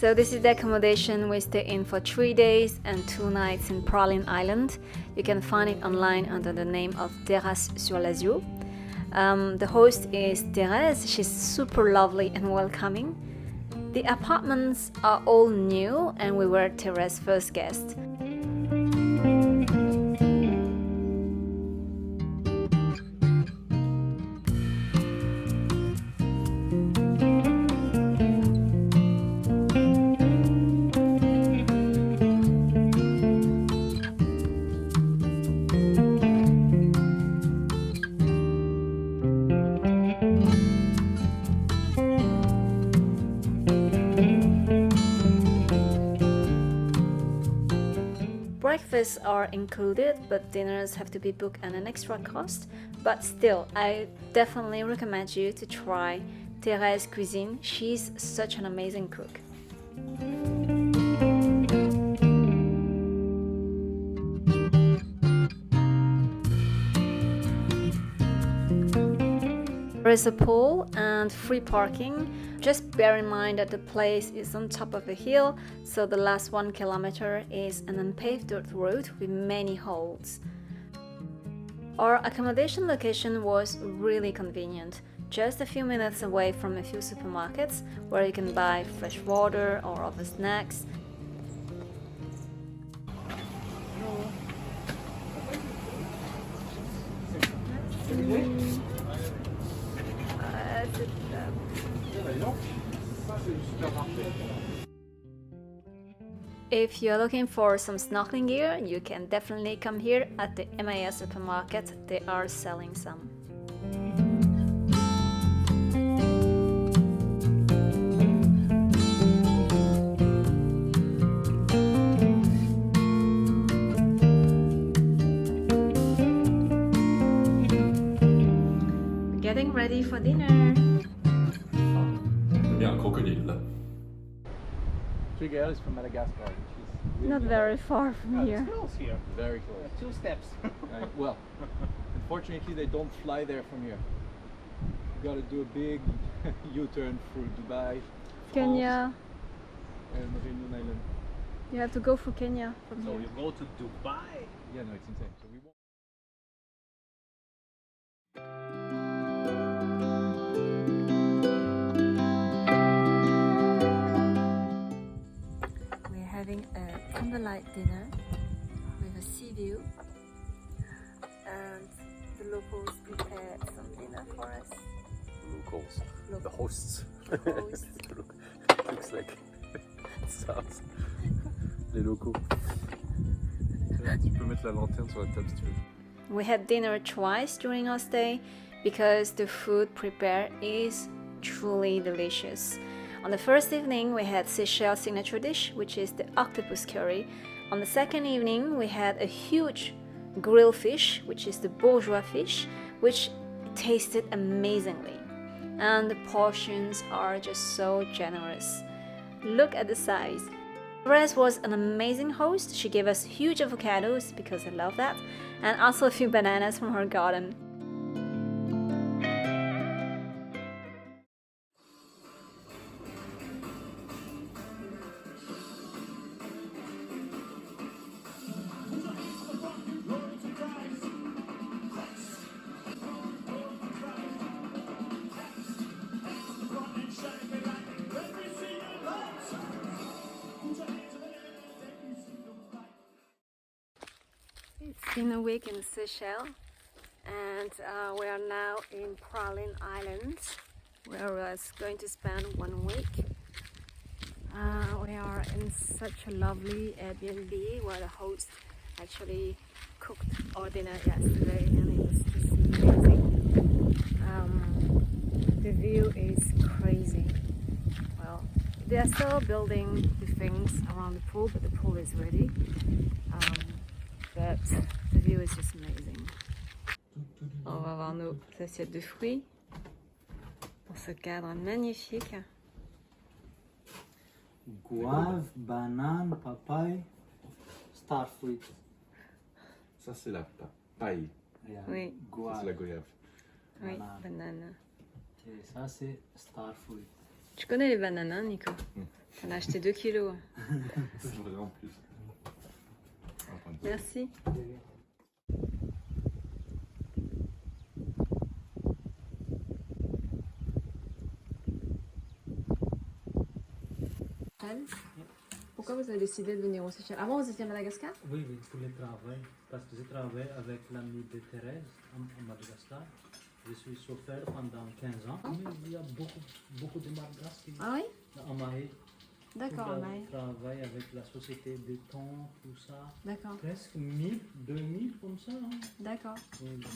So this is the accommodation we stay in for 3 days and 2 nights in Praslin Island. You can find it online under the name of Terrasse sur Lazio. The host is Terrasse. She's super lovely and welcoming. The apartments are all new and we were Terrasse's first guest. Breakfasts are included, but dinners have to be booked at an extra cost. But still, I definitely recommend you to try Terrasse's cuisine. She's such an amazing cook. There is a pool and free parking. Just bear in mind that the place is on top of a hill, so the last 1 kilometer is an unpaved dirt road with many holes. Our accommodation location was really convenient, just a few minutes away from a few supermarkets where you can buy fresh water or other snacks. If you're looking for some snorkeling gear, you can definitely come here at the mahe supermarket. They are selling some. We're getting ready for dinner. Il y a un crocodile là. Seychelles is from Madagascar, which is really Not very far from here. It's close here. Very close. 2 steps. Well, unfortunately, they don't fly there from here. You got to do a big U-turn through Dubai, Kenya. France, and Réunion Island. You have to go through Kenya from So here. you go to Dubai? Yeah, no, it's insane. So we won't. We're having a candlelight dinner with a sea view, and the locals prepared some dinner for us. Locals. The hosts. Hosts. Looks like sounds. Les locaux. Tu peux mettre la lanterne sur la table si tu veux. We had dinner twice during our stay because the food prepared is truly delicious. On the first evening, we had Seychelles' signature dish, which is the octopus curry. On the second evening, we had a huge grilled fish, which is the bourgeois fish, which tasted amazingly. And the portions are just so generous. Look at the size. Terrasse was an amazing host. She gave us huge avocados because I love that, and also a few bananas from her garden. It's been a week in Seychelles, and we are now in Praslin Island, where I was going to spend 1 week. We are in such a lovely Airbnb where the host actually cooked our dinner yesterday, and it was just amazing. The view is crazy. Well, they are still building the things around the pool, but the pool is ready. But the view is just amazing. On va voir nos assiettes de fruits dans ce cadre magnifique. Guave, banane, papaye, star fruit. Ça c'est la paille. Yeah. Oui, Ça Guave. c'est la goyave. oui, Banane. banane. Et ça c'est star fruit. Tu connais les bananes, hein, Nico? On a acheté 2 kilos. C'est vrai en plus. Attends. Merci. Pourquoi vous avez décidé de venir aux Seychelles? Avant, vous étiez à Madagascar? Oui, oui, pour le travail. Parce que je travaille avec l'ami de Terrasse à Madagascar. Je suis chauffeur pendant 15 ans. Mais il y a beaucoup de Madagascar qui Ah oui? en mahe. D'accord, Tout le Maë. travail avec la société de temps, tout ça. D'accord, Presque 1000, 2000 comme ça. Hein. d'accord. Oui, oui.